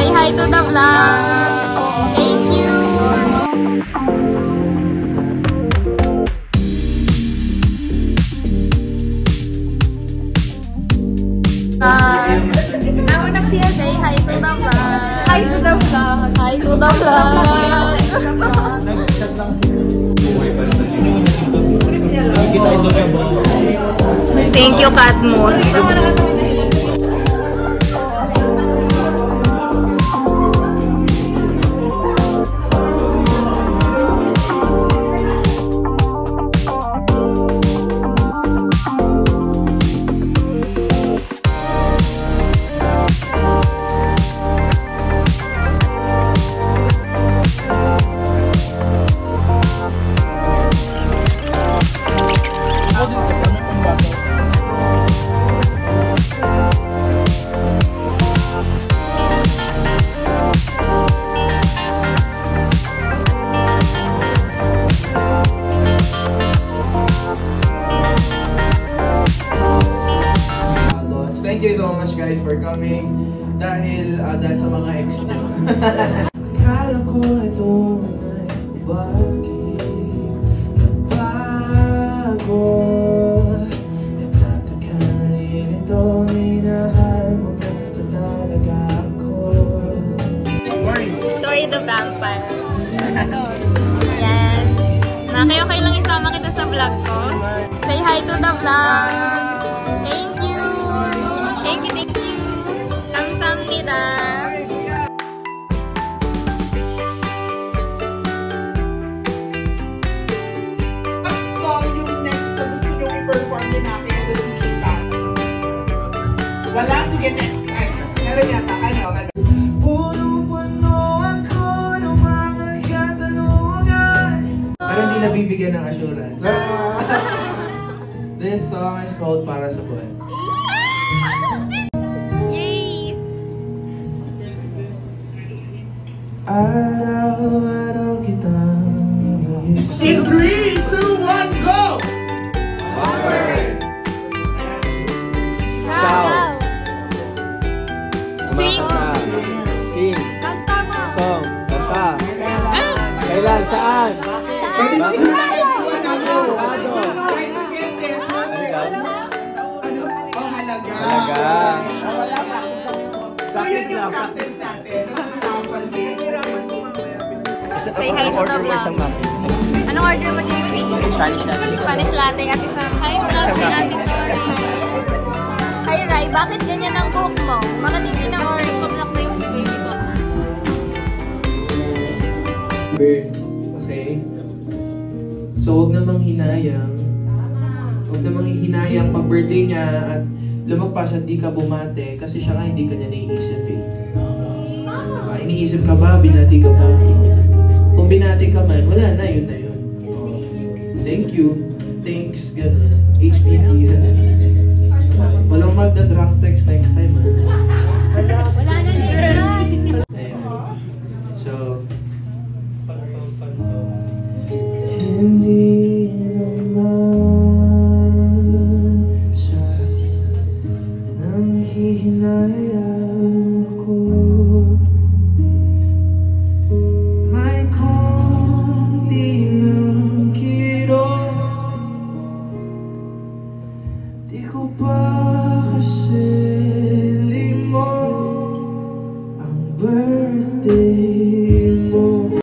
Say hi to the vlog. Thank you. Nauna siya. Say hi to the vlog. Hi to the vlog. Hi to the vlog. Nag-chat lang siya. Thank you, Katmos. Thank you so much guys for coming dahil sa mga ex nyo. Akala ko ito ay bakit nagbago. Nagtatakanin ito, minahal mo na talaga ako. Story the Vampire. Yan. Okay lang isama kita sa vlog ko. Say hi to the vlog. Thank you. Thank you, thank you. 감사합니다. So, yung next na gusto nyo i-perform din natin yung The Sushi Stand. Wala, sige next. Ay, meron yata. Ano? Puno-puno ako ng mga katanungan. Pero hindi nabibigyan ng assurance. This song is called Para sa Buwan. Yay! Araw-araw kitang iniisip. In 3, 2, 1, go! Onward! Wow! Sing! Sing. Kanta mo! Song. Kanta. Kailan? Saan? Pwede mo Ano? Oh, halaga. Halaga. So yun yung practice natin. Sample din. Say hi to the vlog. Anong order mo, JP? Spanish latte. Spanish latte at isang hi vlog. Hi Rai, bakit ganyan ang buhok mo? Bakit hindi na orange? Pablak mo yung baby ko. Okay. So huwag namang hinayang. Huwag namang hinayang pag birthday niya at lumagpas at di ka bumate kasi siya nga hindi ka niya naiisip eh. Iniisip ka ba? Binati ka ba? Kung binati ka man, wala na, yun na yun. Thank you. Thanks, gano'n. HBD. Walang magda-drunk text next time. Wala na dito. So, hindi naman siya nang hihinaya ako. May konti ng kirot, di ko pa kasi limot ang birthday mo.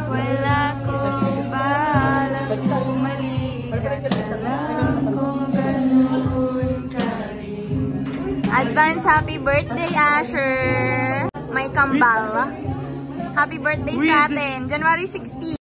Wala kong balang bumalik at alam kong ganun ka rin. Advance happy birthday, Asher! May kambal. Happy birthday sa atin, January 16.